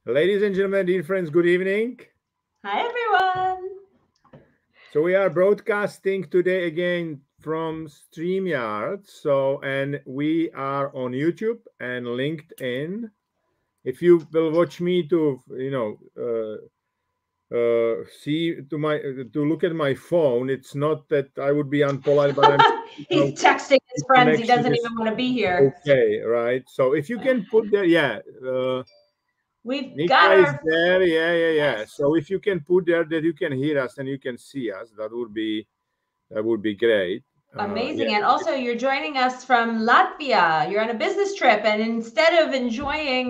Ladies and gentlemen, dear friends, good evening. Hi, everyone. So we are broadcasting today again from StreamYard. And we are on YouTube and LinkedIn. If you will watch me to, see to look at my phone, it's not that I would be unpolite, but I'm, He's texting the his friends. He connection doesn't is even want to be here. okay, right? So if you can put there, yeah. We've Nika got is our, there. Yeah. yes, So if you can put there that you can hear us and you can see us, that would be great. Yeah. amazing. And also, you're joining us from Latvia. You're on a business trip, and instead of enjoying,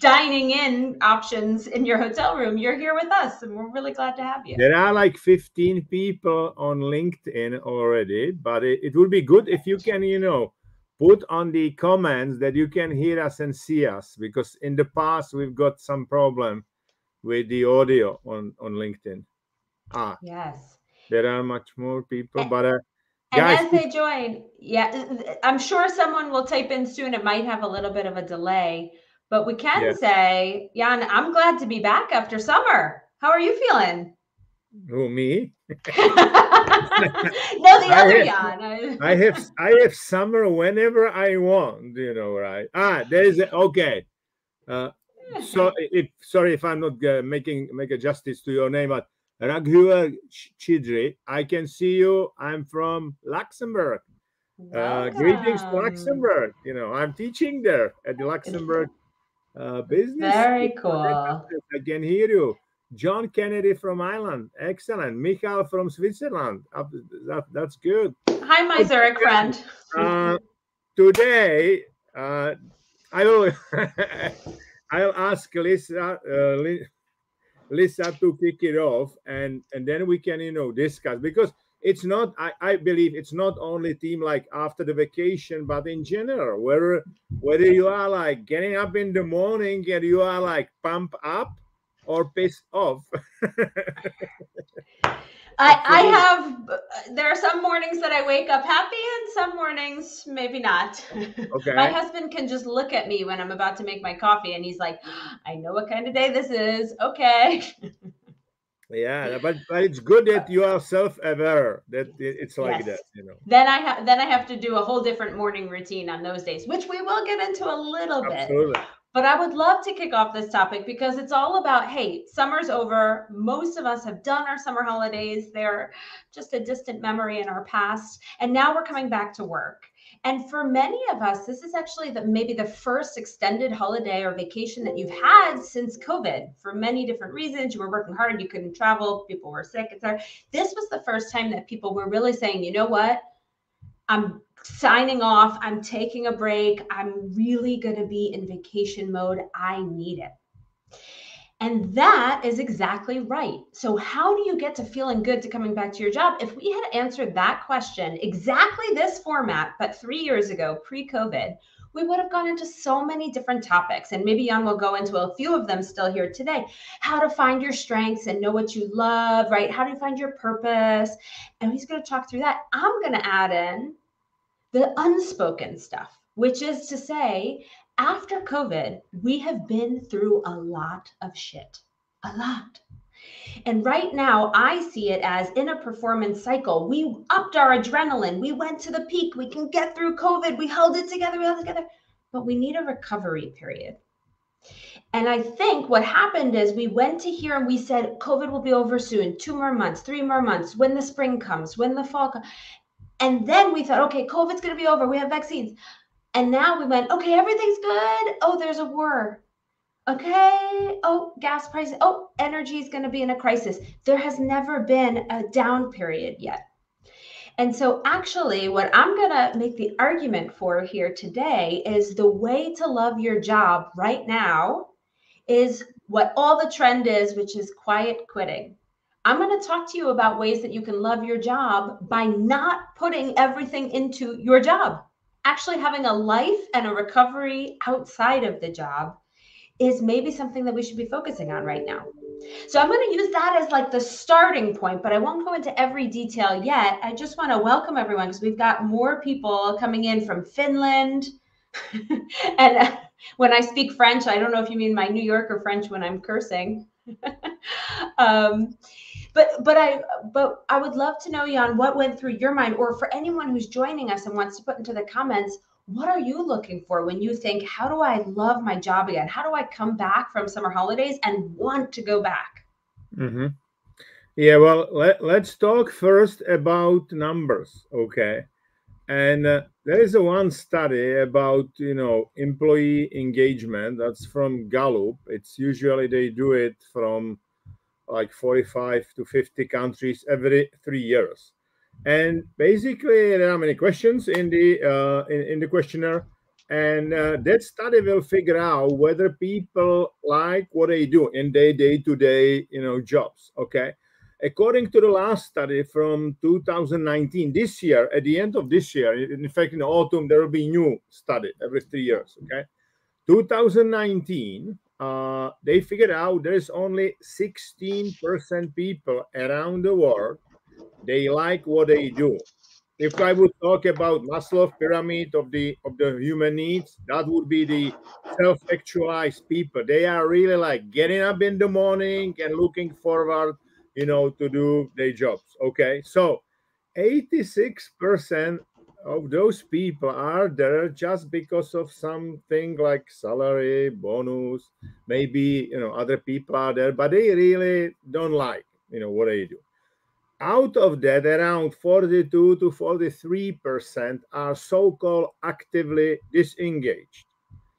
dining in options in your hotel room, you're here with us, and we're really glad to have you. There are like 15 people on LinkedIn already, but it would be good if you can, put on the comments that you can hear us and see us, because in the past we've got some problem with the audio on LinkedIn. Ah, Yes. there are much more people, And, but and guys, as they join, yeah, I'm sure someone will type in soon. It might have a little bit of a delay, but we can yeah, say, Jan, I'm glad to be back after summer. How are you feeling? who me? No, the I other have Jan. I have summer whenever I want, right? There is okay. Uh, so if sorry if I'm not make a justice to your name, but Raghua Chidri, I can see you. I'm from Luxembourg. Greetings to Welcome. Luxembourg. I'm teaching there at the Luxembourg Business School. Very cool. I can hear you. John Kennedy from Ireland. Excellent. Michael from Switzerland. That's good. Hi, my Zurich friend. Uh, Today, I will I'll ask Lisa to kick it off, and then we can discuss, because it's not I believe it's not only team like after the vacation, but in general, whether you are like getting up in the morning and you are like pump up or pissed off. I Absolutely. there are some mornings that I wake up happy and some mornings maybe not. My Okay. husband can just look at me when I'm about to make my coffee and he's like, I know what kind of day this is. Okay. Yeah, but it's good that you are self-aware that it's like that. Yes. Then I have to do a whole different morning routine on those days, which we will get into a little bit. Absolutely. But I would love to kick off this topic because it's all about, hey, summer's over. Most of us have done our summer holidays. They're just a distant memory in our past. And now we're coming back to work. And for many of us, this is actually maybe the first extended holiday or vacation that you've had since COVID for many different reasons. You were working hard, you couldn't travel, people were sick, etc. This was the first time that people were really saying, you know what? I'm signing off. I'm taking a break. I'm really going to be in vacation mode. I need it. And that is exactly right. So, how do you get to feeling good to coming back to your job? If we had answered that question exactly this format, but 3 years ago, pre COVID, we would have gone into so many different topics. And maybe Jan will go into a few of them still here today. How to find your strengths and know what you love, right? How do you find your purpose? And he's going to talk through that. I'm going to add in the unspoken stuff, which is to say, after COVID, we have been through a lot of shit. A lot. And right now, I see it as in a performance cycle. We upped our adrenaline. We went to the peak. We can get through COVID. We held it together. We held it together. But we need a recovery period. And I think what happened is we went to here and we said, COVID will be over soon, 2 more months, 3 more months, when the spring comes, when the fall comes. And then we thought, okay, COVID's going to be over. We have vaccines. And now we went, okay, everything's good. Oh, there's a war. Okay. Oh, gas prices. Oh, energy is going to be in a crisis. There has never been a down period yet. And so, actually, what I'm going to make the argument for here today is the way to love your job right now is what all the trend is, which is quiet quitting. I'm going to talk to you about ways that you can love your job by not putting everything into your job. Actually, having a life and a recovery outside of the job is maybe something that we should be focusing on right now. So I'm going to use that as like the starting point, but I won't go into every detail yet. I just want to welcome everyone because we've got more people coming in from Finland and When I speak French, I don't know if you mean my New Yorker French when I'm cursing. um, but I would love to know, Jan, what went through your mind, or for anyone who's joining us and wants to put into the comments, what are you looking for when you think, how do I love my job again? How do I come back from summer holidays and want to go back? Mm-hmm. Yeah, well, let's talk first about numbers, okay? And there is a one study about, employee engagement that's from Gallup. It's usually they do it from like 45 to 50 countries every 3 years. And basically, there are many questions in the questionnaire, and that study will figure out whether people like what they do in their day-to-day, jobs. Okay, according to the last study from 2019, this year, at the end of this year, in fact, in the autumn, there will be new study every 3 years. Okay, 2019, they figured out there's only 16% people around the world they like what they do. If I would talk about Maslow's pyramid of the human needs, that would be the self-actualized people. They are really like getting up in the morning and looking forward, to do their jobs. Okay, so 86% of those people are there just because of something like salary, bonus, maybe other people are there, but they really don't like what they do. Out of that, around 42 to 43% are so-called actively disengaged.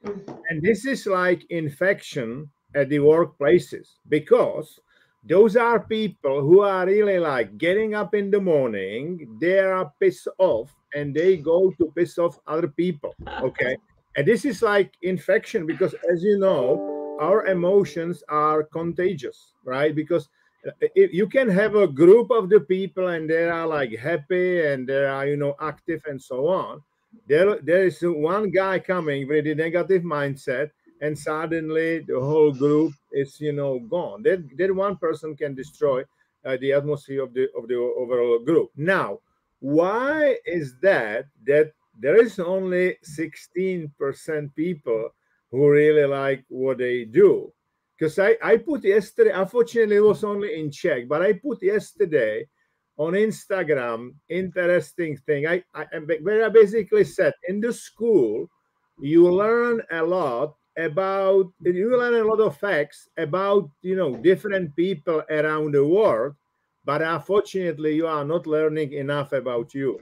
And this is like infection at the workplaces, because those are people who are really like getting up in the morning, they are pissed off and they go to piss off other people. Okay. And this is like infection because, as you know, our emotions are contagious, right? Because if you can have a group of the people and they are like happy and they are, active and so on. There is one guy coming with a negative mindset, and suddenly the whole group is gone. That one person can destroy the atmosphere of the overall group. Now, why is that there is only 16% people who really like what they do? Because I put yesterday, unfortunately, it was only in Czech, but I put yesterday on Instagram interesting thing. Where I basically said in the school, you learn a lot of facts about different people around the world, but unfortunately, you are not learning enough about you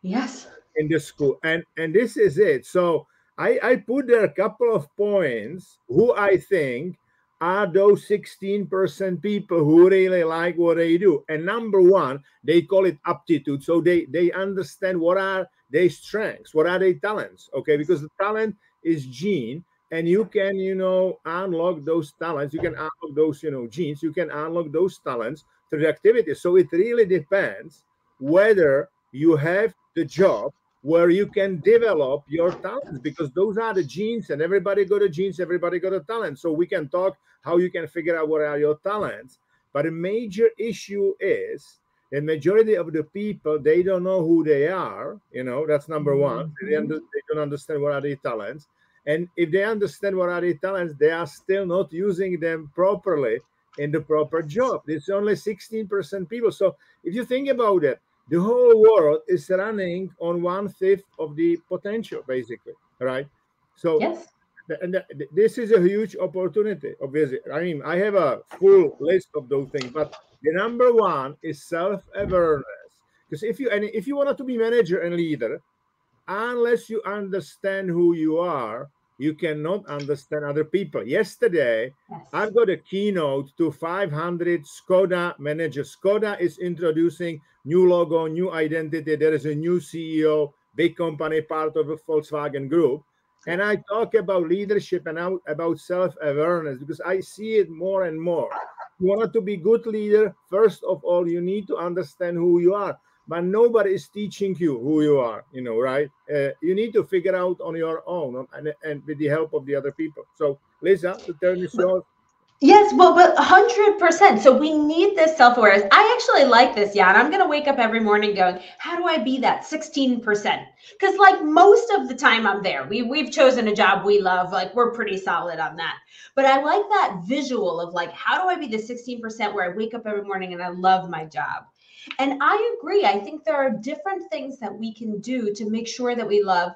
Yes. in the school, and this is it. So I put there a couple of points who I think are those 16% people who really like what they do. And number one, they call it aptitude. So they understand what are their strengths, what are their talents. Okay, because the talent is gene, and you can unlock those talents, you can unlock those genes, you can unlock those talents through the activity. So it really depends whether you have the job where you can develop your talents, because those are the genes, and everybody got a genes, everybody got a talent. So we can talk how you can figure out what are your talents. But a major issue is the majority of the people, they don't know who they are. That's number one. They don't understand what are their talents. And if they understand what are their talents, they are still not using them properly in the proper job. It's only 16% people. So if you think about it, the whole world is running on 1/5 of the potential, basically, right? So, Yes. and this is a huge opportunity, obviously. I mean, I have a full list of those things, but the number one is self-awareness. Because if you want to be manager and leader, unless you understand who you are, you cannot understand other people. Yesterday, Yes. I've got a keynote to 500 Skoda managers. Skoda is introducing new logo, new identity. There is a new CEO, big company, part of the Volkswagen Group. And I talk about leadership and about self-awareness, because I see it more and more. You want to be good leader, first of all, you need to understand who you are. But nobody is teaching you who you are, right? You need to figure out on your own, and with the help of the other people. So, Lisa, the turn is yours. Yes, well, but 100%. So we need this self-awareness. I actually like this, Jan. I'm going to wake up every morning going, how do I be that 16%? Because like most of the time I'm there. We've chosen a job we love. Like we're pretty solid on that. But I like that visual of like, how do I be the 16% where I wake up every morning and I love my job? And I agree. I think there are different things that we can do to make sure that we love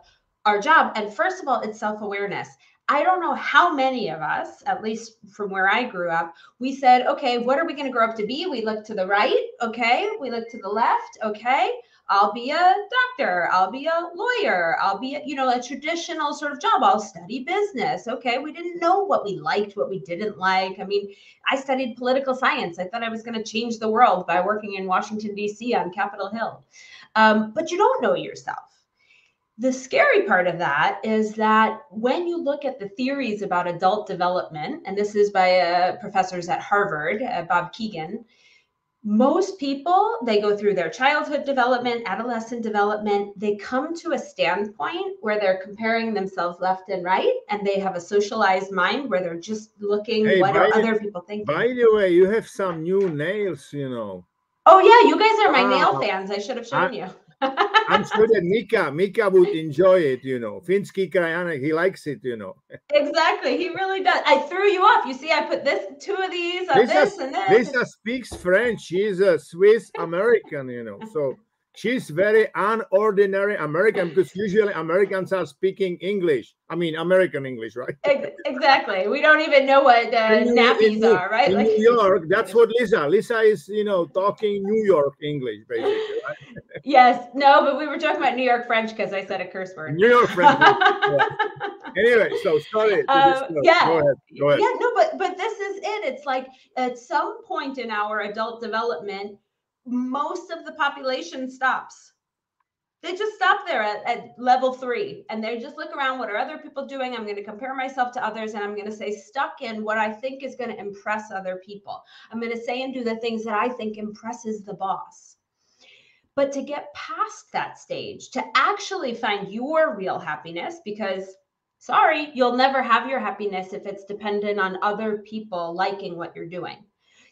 our job. And first of all, it's self-awareness. I don't know how many of us, at least from where I grew up, we said, okay, what are we going to grow up to be? We look to the right. Okay. We look to the left. Okay. I'll be a doctor. I'll be a lawyer. I'll be, a traditional sort of job. I'll study business. Okay. We didn't know what we liked, what we didn't like. I mean, I studied political science. I thought I was going to change the world by working in Washington, D.C. on Capitol Hill. But you don't know yourself. The scary part of that is that when you look at the theories about adult development, and this is by professors at Harvard, Bob Keegan, most people, they go through their childhood development, adolescent development, they come to a standpoint where they're comparing themselves left and right, and they have a socialized mind where they're just looking, Hey, what are other people thinking? by the way, you have some new nails, Oh yeah, you guys are my nail Wow. fans. I should have shown you. I'm sure that Mika would enjoy it, Finski Krajana, he likes it, Exactly. He really does. I threw you off. You see, I put two of these on this and this. Lisa speaks French. She's a Swiss American, so she's very unordinary American because usually Americans are speaking English. I mean, American English, right? Exactly. We don't even know what nappies are, right? In New York, that's what Lisa is, talking New York English, basically, right? Yes. No, but we were talking about New York French because I said a curse word. New York French. Yeah. Anyway, so sorry. Yeah. Go ahead. Yeah, no, but this is it. It's like at some point in our adult development, most of the population stops. They just stop there at level 3 and they just look around. What are other people doing? I'm going to compare myself to others and I'm going to stay stuck in what I think is going to impress other people. I'm going to say and do the things that I think impresses the boss. But to get past that stage, to actually find your real happiness, because sorry, you'll never have your happiness if it's dependent on other people liking what you're doing.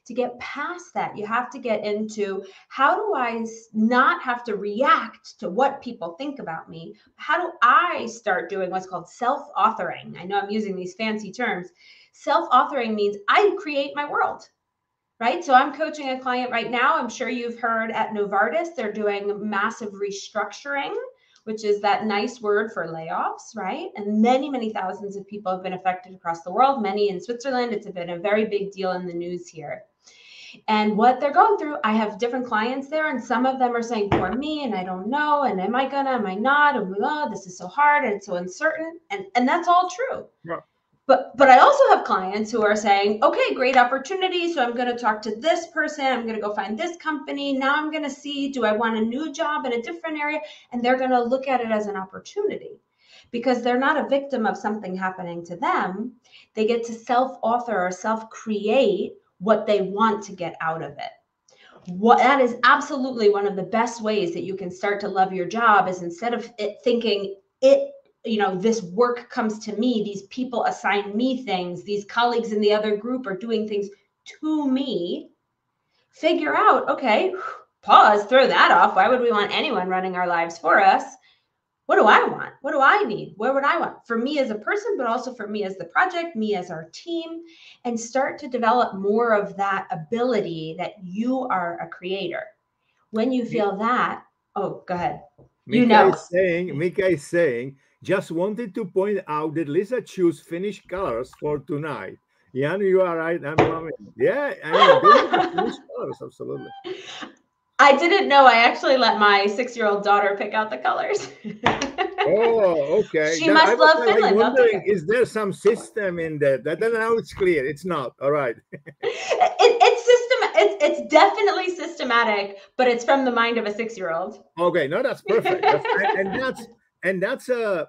To get past that, you have to get into how do I not have to react to what people think about me? How do I start doing what's called self-authoring? I know I'm using these fancy terms. Self-authoring means I create my world, right? So I'm coaching a client right now. I'm sure you've heard at Novartis, they're doing massive restructuring, which is that nice word for layoffs, right? And many, many thousands of people have been affected across the world, many in Switzerland. It's been a very big deal in the news here. And what they're going through, I have different clients there, and some of them are saying, poor me, and I don't know, and am I not, and this is so hard, and it's so uncertain, and that's all true. Yeah. But I also have clients who are saying, okay, great opportunity, so I'm going to talk to this person, I'm going to go find this company, now I'm going to see, do I want a new job in a different area? And they're going to look at it as an opportunity because they're not a victim of something happening to them. They get to self-author or self-create what they want to get out of it. That is absolutely one of the best ways that you can start to love your job is instead of thinking this work comes to me, these people assign me things, these colleagues in the other group are doing things to me, figure out, okay, pause, throw that off. Why would we want anyone running our lives for us? What do I want? What do I need? Where would I want? For me as a person, but also for me as the project, me as our team, and start to develop more of that ability that you are a creator. When you feel that, oh, go ahead. Mika is saying, just wanted to point out that Lisa chose Finnish colors for tonight. Jan, you are right. I'm loving it. Yeah, Finnish colors, absolutely. I didn't know. I actually let my 6-year-old daughter pick out the colors. Oh, okay. She must love Finland. Wondering, is there some system in that? Now it's clear. It's not. All right. It's definitely systematic, but it's from the mind of a 6-year-old. Okay, no, that's perfect. That's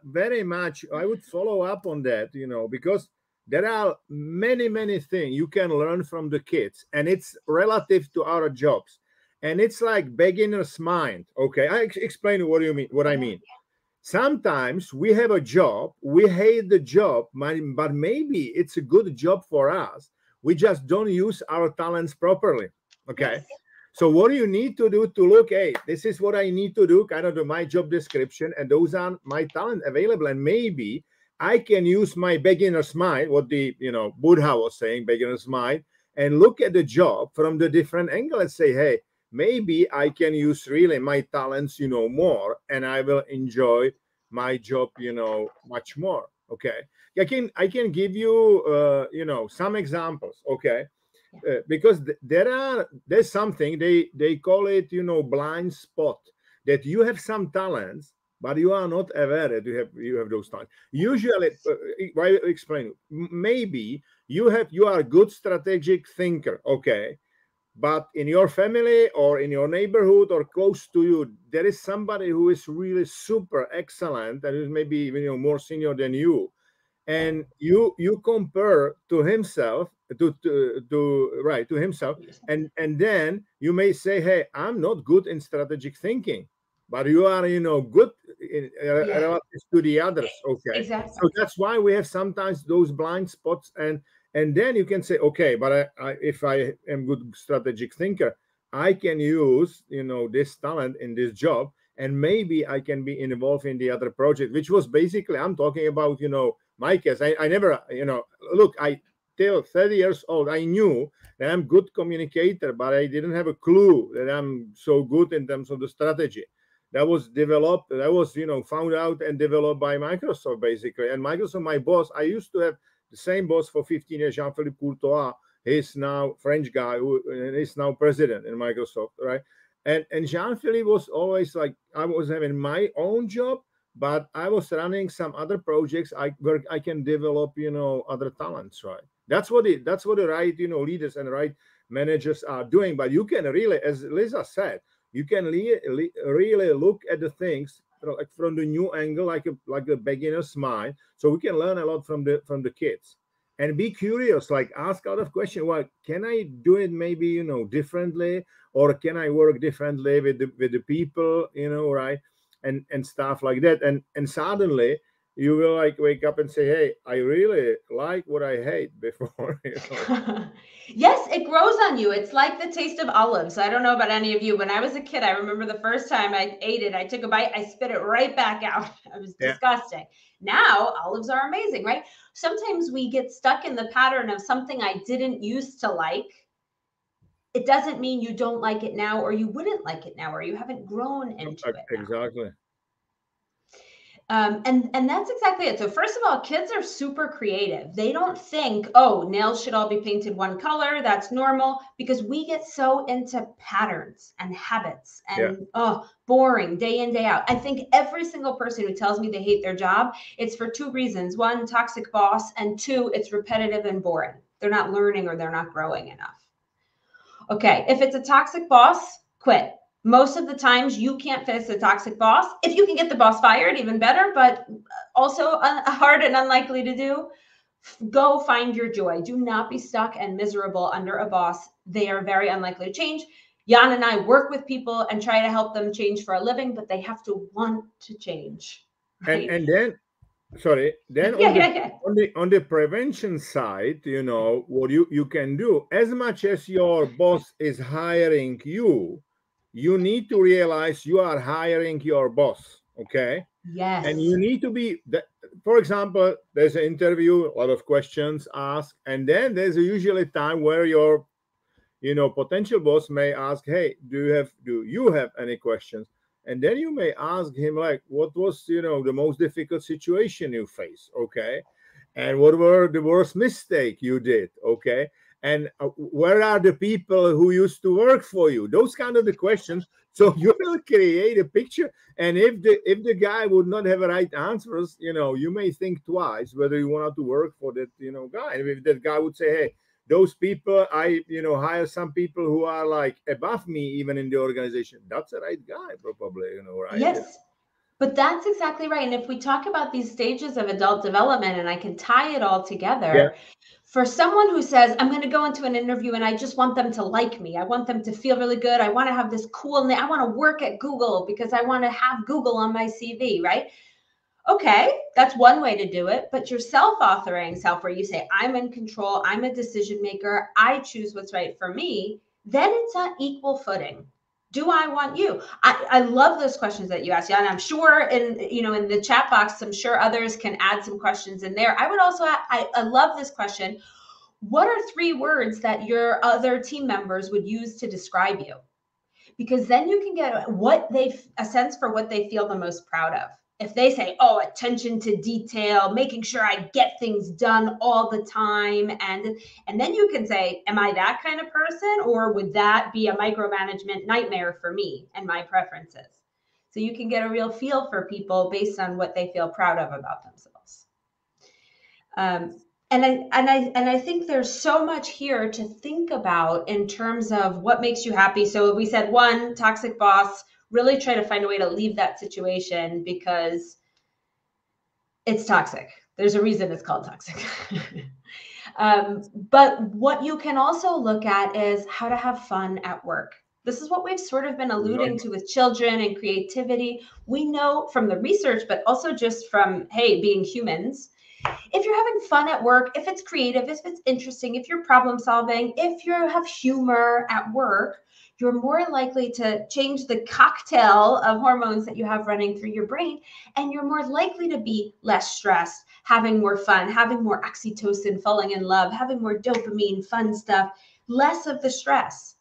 very much. I would follow up on that, because there are many things you can learn from the kids, and it's relative to our jobs. And it's like beginner's mind. Okay, I explain what I mean. Sometimes we have a job, we hate the job, but maybe it's a good job for us. We just don't use our talents properly. Okay. Yes. So what you need to do to look, hey, this is what I need to do, kind of my job description, and those are my talent available. And maybe I can use my beginner's mind, what the Buddha was saying, beginner's mind, and look at the job from the different angle and say, hey, maybe I can use really my talents, more, and I will enjoy my job, much more. Okay. I can give you some examples. Okay. Because there's something they call it, blind spot, that you have some talents but you are not aware that you have those talents. Usually, I explain. Maybe you are a good strategic thinker. Okay. But in your family or in your neighborhood or close to you, there is somebody who is really super excellent and is maybe even more senior than you, and you compare to himself to himself, and then you may say, hey, I'm not good in strategic thinking, but you are good in relative to the others. Okay. Exactly. So that's why we have sometimes those blind spots, and then you can say, okay, but if I am good strategic thinker, I can use this talent in this job, and maybe I can be involved in the other project, which was basically, I'm talking about my case. I never look, I till 30 years old, I knew that I'm good communicator, but I didn't have a clue that I'm so good in terms of the strategy. That was developed, that was found out and developed by Microsoft, basically. And Microsoft, my boss, I used to have the same boss for 15 years, Jean-Philippe Courtois. He's now French guy who is now president in Microsoft, right? And Jean-Philippe was always like, I was having my own job, but I was running some other projects where I can develop, other talents, right? That's what the right, leaders and right managers are doing. But you can really, as Lisa said, you can really look at the things like from the new angle, like a beginner's mind. So we can learn a lot from the kids, and be curious, like ask out of question. Well, can I do it maybe differently, or can I work differently with the people, right, and stuff like that, and suddenly you will like wake up and say, hey, I really like what I hate before. Yes, it grows on you. It's like the taste of olives. I don't know about any of you. When I was a kid, I remember the first time I ate it, I took a bite, I spit it right back out. It was disgusting. Now, olives are amazing, right? Sometimes we get stuck in the pattern of something I didn't used to like. It doesn't mean you don't like it now, or you wouldn't like it now, or you haven't grown into it now. Exactly. And that's exactly it. So first of all, kids are super creative. They don't think, oh, nails should all be painted one color. That's normal, because we get so into patterns and habits and boring day in, day out. I think every single person who tells me they hate their job, it's for two reasons. One, toxic boss, and two, it's repetitive and boring. They're not learning or they're not growing enough. Okay, if it's a toxic boss, quit. Most of the times you can't face a toxic boss. If you can get the boss fired, even better, but also hard and unlikely to do. Go find your joy. Do not be stuck and miserable under a boss. They are very unlikely to change. Jan and I work with people and try to help them change for a living, but they have to want to change. Right? And then, sorry, then on the prevention side, what you can do, as much as your boss is hiring you, you need to realize you are hiring your boss. Okay. Yes. And you need to be, for example, there's an interview, a lot of questions asked, and then there's usually a time where your potential boss may ask, hey, do you have any questions? And then you may ask him, like, what was the most difficult situation you face? Okay. And what were the worst mistake you did? Okay. And where are the people who used to work for you? Those kind of the questions. So you will create a picture. And if the guy would not have the right answers, you may think twice whether you want to work for that guy. And if that guy would say, hey, those people, I hire some people who are like above me even in the organization, that's the right guy, probably, right? Yes. But that's exactly right. And if we talk about these stages of adult development, and I can tie it all together, for someone who says, I'm going to go into an interview and I just want them to like me. I want them to feel really good. I want to have this cool name. I want to work at Google because I want to have Google on my CV, right? Okay, that's one way to do it. But your self-authoring self, where you say, I'm in control, I'm a decision maker, I choose what's right for me, then it's on equal footing. Do I want you? I love those questions that you asked, Jan. I'm sure in the chat box, I'm sure others can add some questions in there. I would also, I love this question. What are 3 words that your other team members would use to describe you? Because then you can get a sense for what they feel the most proud of. If they say, oh, attention to detail, making sure I get things done all the time, and then you can say, am I that kind of person, or would that be a micromanagement nightmare for me and my preferences? So you can get a real feel for people based on what they feel proud of about themselves. And I think there's so much here to think about in terms of what makes you happy. So we said, 1, toxic boss, really try to find a way to leave that situation because it's toxic. There's a reason it's called toxic. But what you can also look at is how to have fun at work. This is what we've sort of been alluding to with children and creativity. We know from the research, but also just from, hey, being humans, if you're having fun at work, if it's creative, if it's interesting, if you're problem solving, if you have humor at work, you're more likely to change the cocktail of hormones that you have running through your brain, and you're more likely to be less stressed, having more fun, having more oxytocin, falling in love, having more dopamine, fun stuff, less of the stress.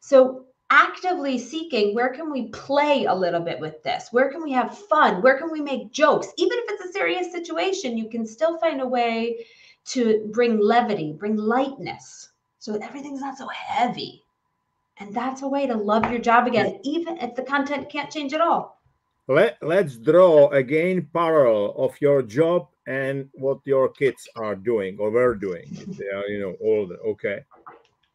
So actively seeking, where can we play a little bit with this? Where can we have fun? Where can we make jokes? Even if it's a serious situation, you can still find a way to bring levity, bring lightness, so everything's not so heavy. And that's a way to love your job again, even if the content can't change at all. Let's draw again parallel of your job and what your kids are doing or were doing if they are older. Okay,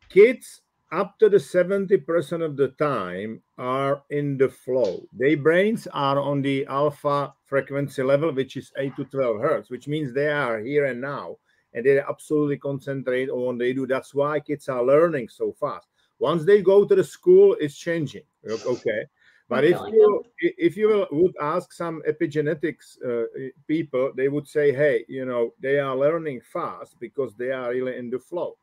kids up to the 70% of the time are in the flow. Their brains are on the alpha frequency level, which is 8 to 12 hertz, which means they are here and now, and they absolutely concentrate on what they do. That's why kids are learning so fast. Once they go to the school, it's changing. Okay, but if you would ask some epigenetics people, they would say, hey, they are learning fast because they are really in the flow.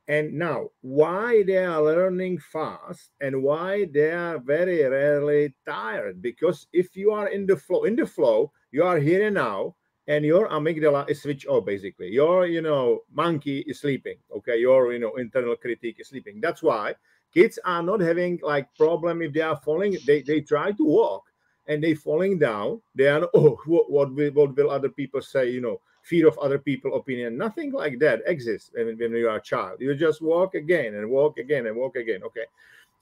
And now, why they are learning fast and why they are very rarely tired? Because if you are in the flow, you are here and now, and your amygdala is switched off. Basically, your monkey is sleeping. Okay, your internal critic is sleeping. That's why kids are not having like problem if they are falling. They try to walk and they falling down. They are what will other people say? Fear of other people opinion. Nothing like that exists when you are a child. You just walk again and walk again and walk again. Okay,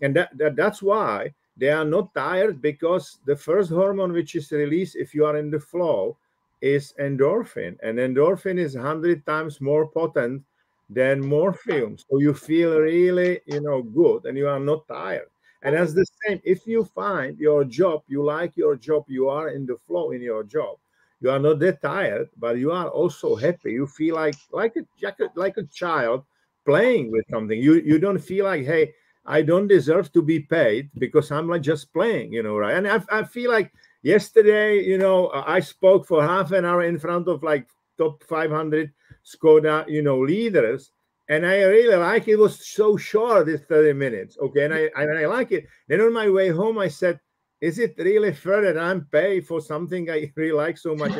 and that's why they are not tired, because the first hormone which is released if you are in the flow is endorphin, and endorphin is 100 times more potent than morphine. So you feel really good and you are not tired. And that's the same if you find your job, you like your job, you are in the flow in your job, you are not that tired, but you are also happy. You feel like a child playing with something. You don't feel like, hey, I don't deserve to be paid because I'm like just playing, right? And I feel like yesterday, I spoke for half an hour in front of like top 500 Skoda, leaders. And I really like it. It was so short, it's 30 minutes. Okay. And I like it. Then on my way home, I said, is it really fair that I'm paid for something I really like so much?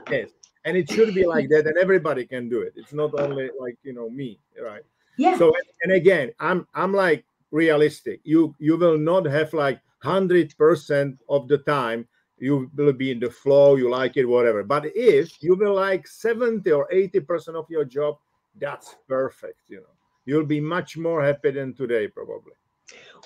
Yes. And it should be like that, and everybody can do it. It's not only like me, right? Yeah. So and again, I'm like realistic. You will not have like 100% of the time you will be in the flow, you like it, whatever. But if you will like 70 or 80% of your job, that's perfect. You'll be much more happy than today, probably.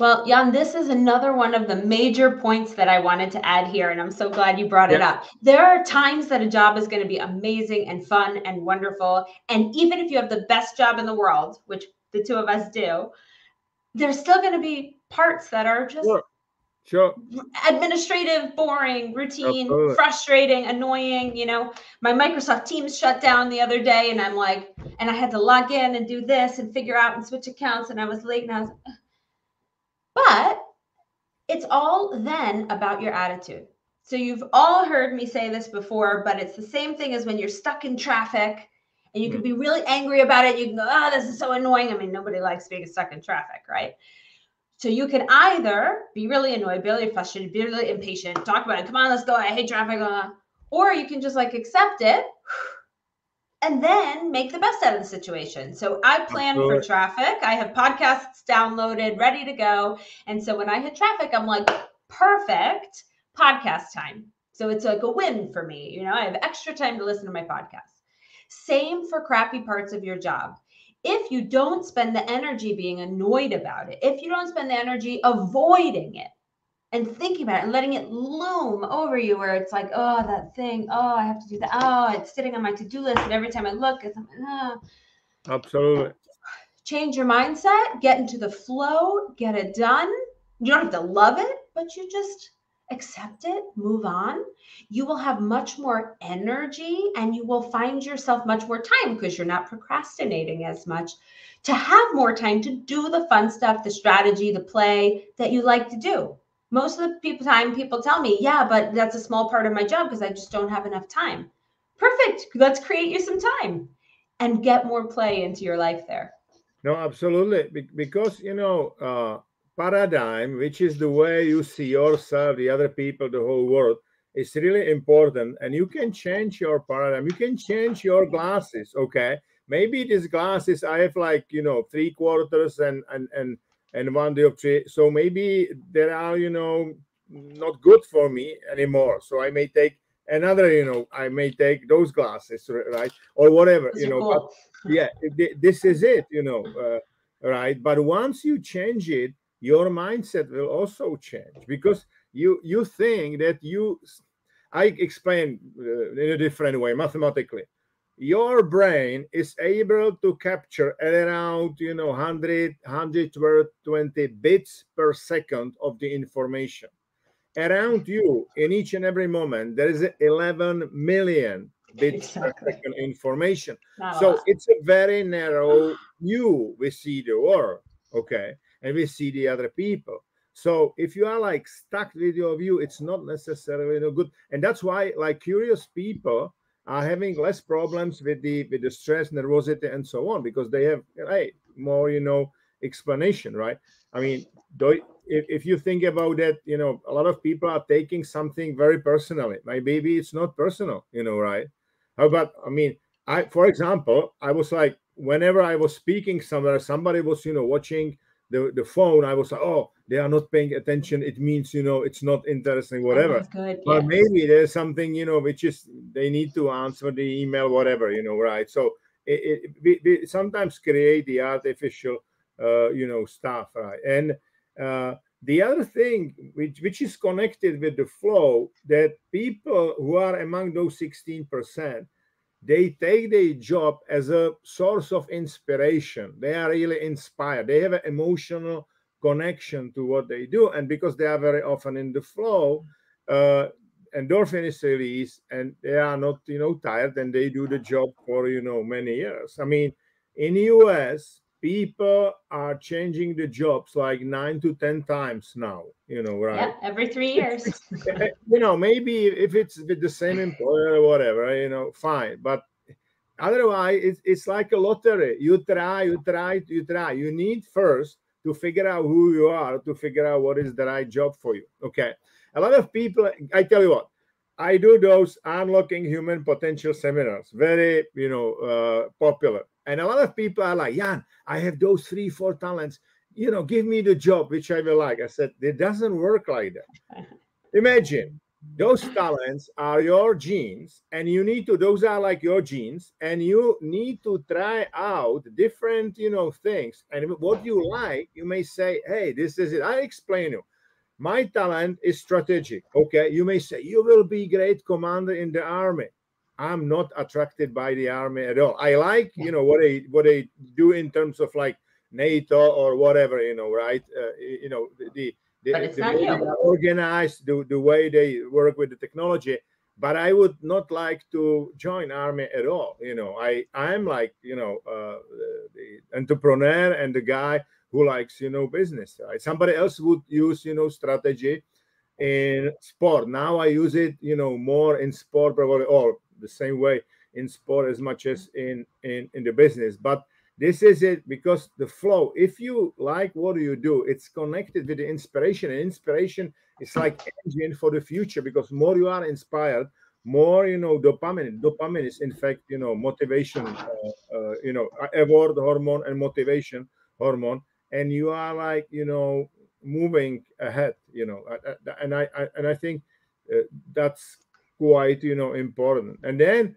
Well, Jan, this is another one of the major points that I wanted to add here, and I'm so glad you brought it up. There are times that a job is going to be amazing and fun and wonderful, and even if you have the best job in the world, which the two of us do, there's still going to be parts that are just Sure. Administrative, boring, routine, frustrating, annoying. My Microsoft Teams shut down the other day, and I'm like, and I had to log in and do this and figure out and switch accounts, and I was late, and I was. But it's all then about your attitude. So you've all heard me say this before, but it's the same thing as when you're stuck in traffic and you can be really angry about it. You can go, oh, this is so annoying. I mean, nobody likes being stuck in traffic, right? So you can either be really annoyed, be really frustrated, be really impatient, talk about it. Come on, let's go. I hate traffic. Or you can just like accept it and then make the best out of the situation. So I plan for traffic. I have podcasts downloaded, ready to go. And so when I hit traffic, I'm like, perfect podcast time. So it's like a win for me. You know, I have extra time to listen to my podcast. Same for crappy parts of your job. If you don't spend the energy being annoyed about it, if you don't spend the energy avoiding it and thinking about it and letting it loom over you where it's like, oh, that thing, oh, I have to do that. Oh, it's sitting on my to-do list. And every time I look, it's Absolutely. Change your mindset, get into the flow, get it done. You don't have to love it, but you just accept it, move on. You will have much more energy and you will find yourself much more time because you're not procrastinating as much to have more time to do the fun stuff, the strategy, the play that you like to do. Most of the time people tell me, yeah, but that's a small part of my job because I just don't have enough time. Perfect. Let's create you some time and get more play into your life there. No, absolutely. Because, you know, paradigm, which is the way you see yourself, the other people, the whole world, is really important. And you can change your paradigm. You can change your glasses. Okay. Maybe these glasses, I have like, you know, 3/4 and 1 dioptry. So maybe they are, you know, not good for me anymore. So I may take another, you know, I may take those glasses, right? Or whatever, you know, cool. But yeah, this is it, you know, right? But once you change it, your mindset will also change because you think that I explain in a different way, mathematically. Your brain is able to capture at around, you know, 120 bits per second of the information. Around you, in each and every moment, there is 11 million bits per second information. So it's a very narrow view. We see the world, okay, and we see the other people. So if you are like stuck with your view, it's not necessarily no good. And that's why like curious people are having less problems with the stress, nervosity, and so on, because they have more, you know, explanation, right? I mean, if you think about that, you know, a lot of people are taking something very personally. Maybe it's not personal, you know, right? How about, I mean, for example, I was like, whenever I was speaking somewhere, somebody was, you know, watching the phone. I was like, oh, they are not paying attention. It means, you know, it's not interesting, whatever. Oh, good, but maybe there's something, you know, which is they need to answer the email, whatever, you know, right? So we sometimes create the artificial, you know, stuff, right? And the other thing which is connected with the flow, that people who are among those 16%, they take their job as a source of inspiration. They are really inspired. They have an emotional connection to what they do. And because they are very often in the flow, endorphin is released and they are not, you know, tired, and they do the job for, you know, many years. I mean, in the US, people are changing the jobs like 9 to 10 times now, you know, right? Yeah, every 3 years. You know, maybe if it's with the same employer or whatever, you know, fine. But otherwise, it's like a lottery. You try. You need first to figure out who you are, to figure out what is the right job for you. Okay. A lot of people, I tell you what, I do those unlocking human potential seminars, very, you know, popular. And a lot of people are like, Jan, I have those 3-4 talents. You know, give me the job, which I will like. I said, it doesn't work like that. Imagine those talents are your genes, and you need to, those are like your genes, and you need to try out different, you know, things. And what you like, you may say, hey, this is it. I explain you. My talent is strategic. Okay. You may say, you will be great commander in the army. I'm not attracted by the army at all. I like, you know, what they do in terms of like NATO or whatever, you know, right? You know, the way they are organized, the way they work with the technology. But I would not like to join army at all. You know, I'm like, you know, the entrepreneur and the guy who likes, you know, business. Right? Somebody else would use, you know, strategy in sport. Now I use it, more in sport, probably, or the same way in sport as much as in the business. But this is it, because the flow, if you like what you do, it's connected with the inspiration, and inspiration is like engine for the future, because more you are inspired, more, dopamine is, in fact, motivation, award hormone and motivation hormone, and you are like, moving ahead, and I think that's quite, important. And then,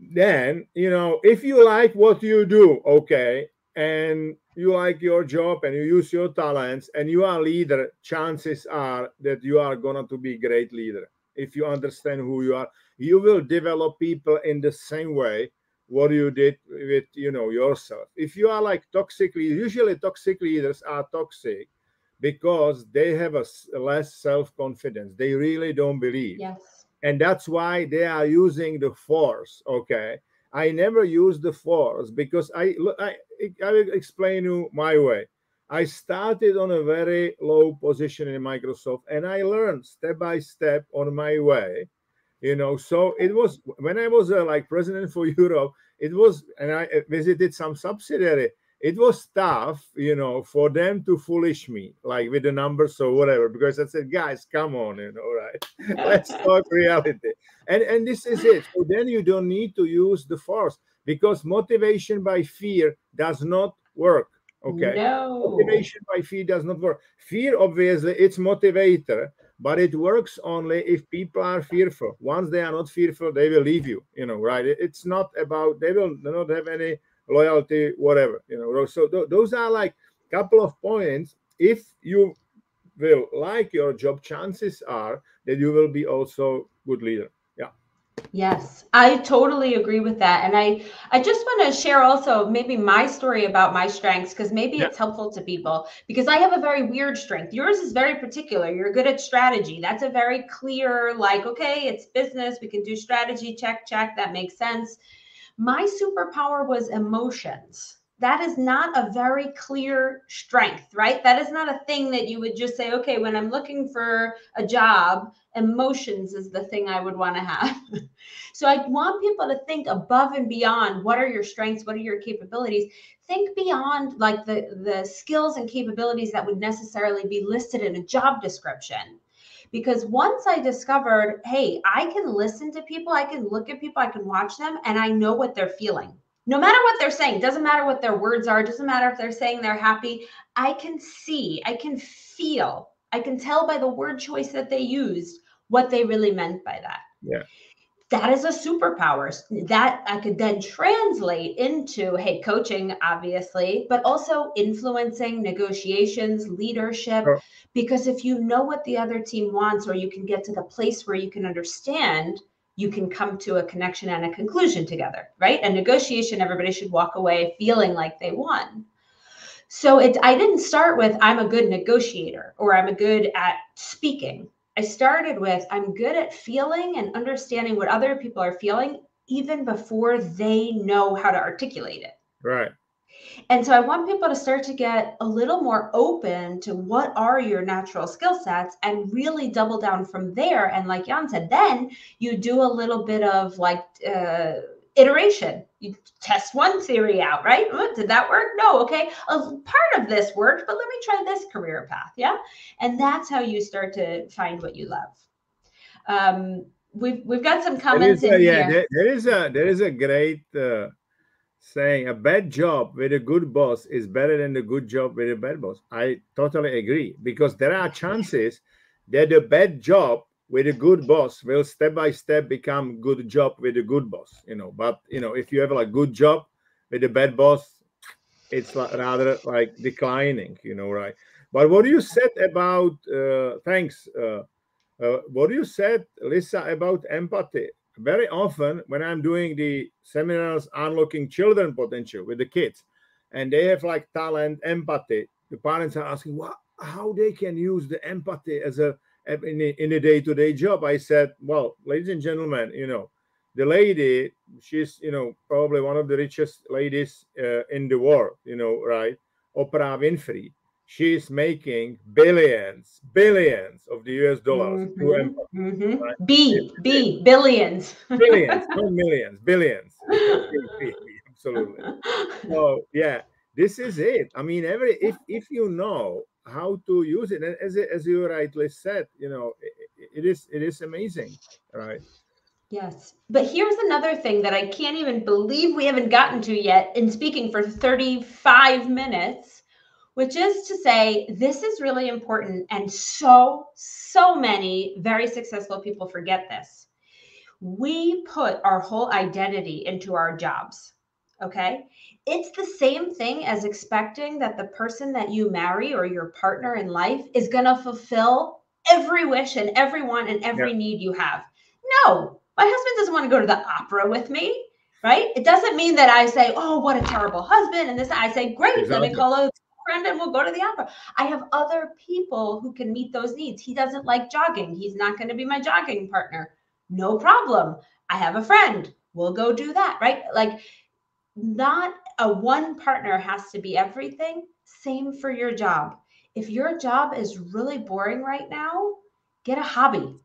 if you like what you do, okay, and you like your job and you use your talents and you are a leader, chances are that you are going to be a great leader. If you understand who you are, you will develop people in the same way what you did with, yourself. If you are like toxic leaders, usually toxic leaders are toxic because they have less self-confidence. They really don't believe. Yes. And that's why they are using the force. Okay, I never use the force, because I will explain you my way. I started on a very low position in Microsoft, and I learned step by step on my way. So it was when I was like president for Europe, it was, and I visited some subsidiary. It was tough, for them to foolish me, like with the numbers or whatever, because I said, guys, come on, right? Let's talk reality. And this is it. So then you don't need to use the force, because motivation by fear does not work. Okay. No. Motivation by fear does not work. Fear, obviously, it's motivator, but it works only if people are fearful. Once they are not fearful, they will leave you, right? It's not about, they will not have any loyalty, whatever, So those are like couple of points. If you will like your job, chances are that you will be also good leader. Yeah. Yes, I totally agree with that. And I just want to share also maybe my story about my strengths, because maybe Yeah. it's helpful to people, because I have a very weird strength. Yours is very particular. You're good at strategy. That's a very clear, like, okay, it's business. We can do strategy. Check, check. That makes sense. My superpower was emotions. That is not a very clear strength, right? That is not a thing that you would just say, okay, when I'm looking for a job, emotions is the thing I would want to have. So I want people to think above and beyond. What are your strengths? What are your capabilities? Think beyond like the skills and capabilities that would necessarily be listed in a job description. Because once I discovered, hey, I can listen to people, I can look at people, I can watch them, and I know what they're feeling. No matter what they're saying, doesn't matter what their words are, doesn't matter if they're saying they're happy. I can see, I can feel, I can tell by the word choice that they used what they really meant by that. Yeah. That is a superpower that I could then translate into, hey, coaching, obviously, but also influencing, negotiations, leadership. Sure. Because if you know what the other team wants, or you can get to the place where you can understand, you can come to a connection and a conclusion together, right? A negotiation, everybody should walk away feeling like they won. So I didn't start with, I'm a good negotiator or I'm a good at speaking. I started with, I'm good at feeling and understanding what other people are feeling, even before they know how to articulate it. Right. And so I want people to start to get a little more open to what are your natural skill sets and really double down from there. And like Jan said, then you do a little bit of like iteration. You test one theory out, right? Did that work? No. Okay. A part of this worked, but let me try this career path. Yeah. And that's how you start to find what you love. We've got some comments in here. There is a great saying, a bad job with a good boss is better than a good job with a bad boss. I totally agree, because there are chances that a bad job with a good boss will step by step become good job with a good boss, but if you have a good job with a bad boss, it's rather like declining, right? But what you said about thanks what you said, Lisa, about empathy. Very often when I'm doing the seminars unlocking children potential with the kids, and they have like talent, empathy, the parents are asking how they can use the empathy as in a day-to-day job. I said, well, ladies and gentlemen, the lady, she's probably one of the richest ladies in the world, right? Oprah Winfrey. she's making billions of the US dollars through Mm-hmm. empathy, Mm-hmm. right? Billions. Billions, not millions, billions. Absolutely. So yeah, this is it. I mean, if you know how to use it, and as you rightly said, it is amazing, right? Yes. But here's another thing that I can't even believe we haven't gotten to yet in speaking for 35 minutes, which is to say, this is really important. And so many very successful people forget this. We put our whole identity into our jobs. Okay. It's the same thing as expecting that the person that you marry or your partner in life is going to fulfill every wish and every want and Yeah, every need you have. No, my husband doesn't want to go to the opera with me, right? It doesn't mean that I say, oh, what a terrible husband. And this, I say, great, let me exactly. call a friend and we'll go to the opera. I have other people who can meet those needs. He doesn't like jogging. He's not going to be my jogging partner. No problem. I have a friend. We'll go do that, right? Like, not a one partner has to be everything. Same for your job. If your job is really boring right now, get a hobby.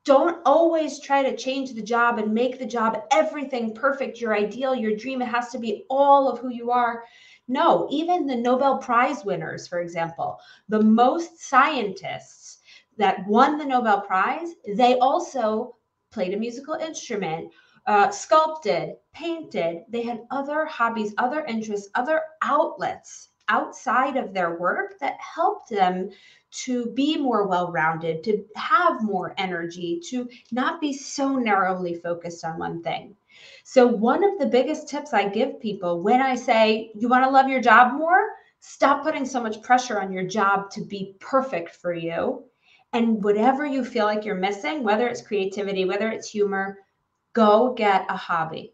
Don't always try to change the job and make the job everything perfect, your ideal, your dream. It has to be all of who you are. No, even the Nobel Prize winners, for example, the most scientists that won the Nobel Prize, they also played a musical instrument, sculpted, painted. They had other hobbies, other interests, other outlets outside of their work that helped them to be more well-rounded, to have more energy, to not be so narrowly focused on one thing. So one of the biggest tips I give people when I say, you want to love your job more, stop putting so much pressure on your job to be perfect for you. And whatever you feel like you're missing, whether it's creativity, whether it's humor, go get a hobby.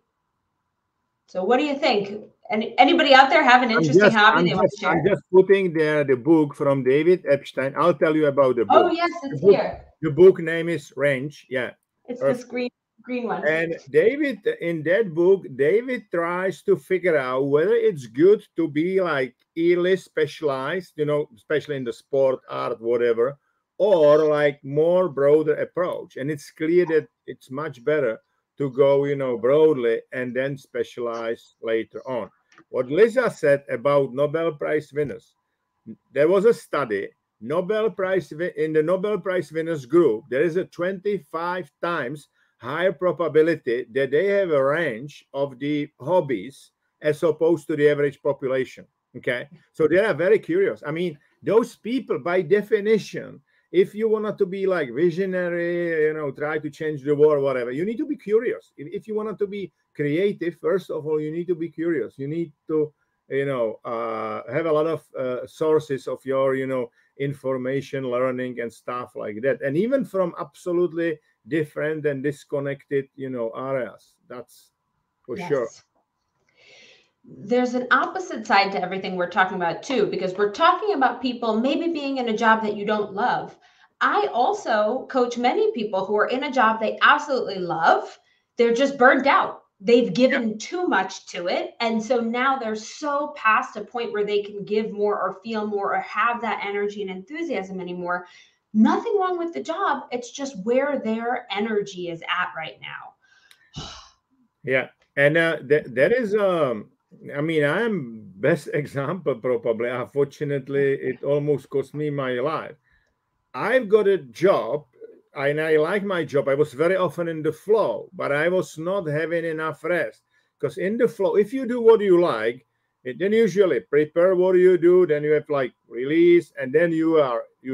So what do you think? Anybody out there have an interesting hobby they want to I'm share? just putting there the book from David Epstein. I'll tell you about the Oh book. yes, The it's book, here. the book name is Range. Yeah, It's this perfect. green one. And David, in that book, David tries to figure out whether it's good to be like really specialized, especially in the sport, art, whatever, or like more broader approach. And it's clear that it's much better to go, broadly and then specialize later on. What Lisa said about Nobel Prize winners, there was a study. In the Nobel Prize winners group, there is a 25 times higher probability that they have a range of the hobbies as opposed to the average population. Okay, so they are very curious. I mean, those people, by definition, if you want to be like visionary, try to change the world, whatever, you need to be curious. If you want to be creative, first of all, you need to be curious. You need to, have a lot of sources of your, information, learning, and stuff like that. And even from absolutely different and disconnected, areas. That's for sure. Yes. There's an opposite side to everything we're talking about too, because we're talking about people maybe being in a job that you don't love. I also coach many people who are in a job they absolutely love. They're just burned out. They've Yeah. given too much to it. And so now they're so past a point where they can give more or feel more or have that energy and enthusiasm anymore. Nothing wrong with the job. It's just where their energy is at right now. Yeah. And that is, I mean, I am best example probably. Unfortunately, it almost cost me my life. I've got a job and I like my job. I was very often in the flow, but I was not having enough rest. Because in the flow, if you do what you like, then usually prepare what you do, then you have like release, and then you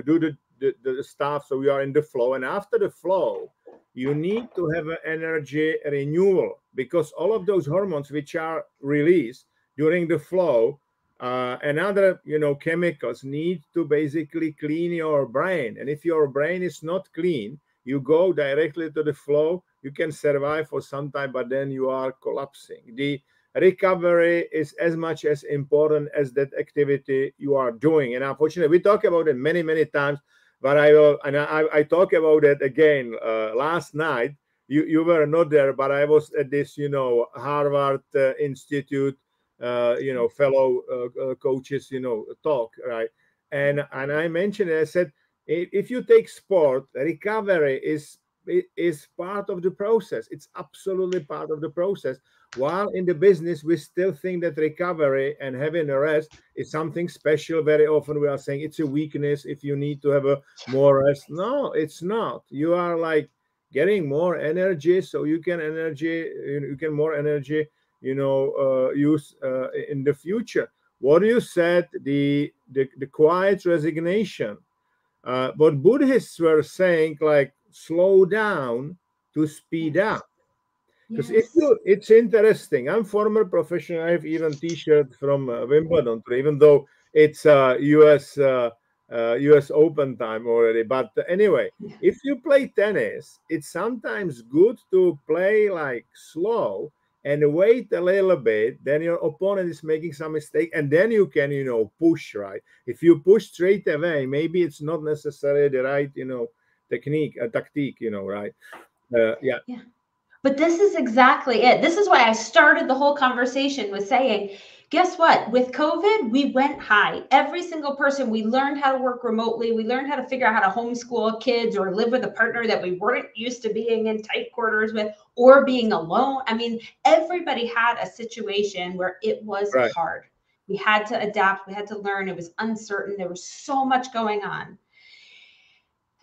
do the stuff. So you are in the flow. And after the flow, you need to have an energy renewal because all of those hormones which are released during the flow and other chemicals need to basically clean your brain, and if your brain is not clean, you go directly to the flow. You can survive for some time, but then you are collapsing. The recovery is as much as important as that activity you are doing, and unfortunately we talk about it many times, but I talk about it again last night. You were not there, but I was at this Harvard Institute fellow coaches talk, right? and I mentioned it. I said, if you take sport, recovery is part of the process. It's absolutely part of the process. While in the business, we still think that recovery and having a rest is something special. Very often we are saying it's a weakness if you need to have a more rest. No, it's not. You are like getting more energy, so you can more energy, use in the future. What you said, the quiet resignation. What Buddhists were saying, like slow down to speed up. Because Yes. it's interesting. I'm former professional. I have even T-shirt from Wimbledon, even though it's U.S. Open time already. But anyway, Yeah. if you play tennis, it's sometimes good to play like slow and wait a little bit. Then your opponent is making some mistake, and then you can push, right. If you push straight away, maybe it's not necessarily the right tactique, right. Yeah. Yeah. But this is exactly it. This is why I started the whole conversation with saying, guess what? With COVID, we went high. Every single person, we learned how to work remotely. We learned how to figure out how to homeschool kids or live with a partner that we weren't used to being in tight quarters with or being alone. I mean, everybody had a situation where it was Right. hard. We had to adapt. We had to learn. It was uncertain. There was so much going on.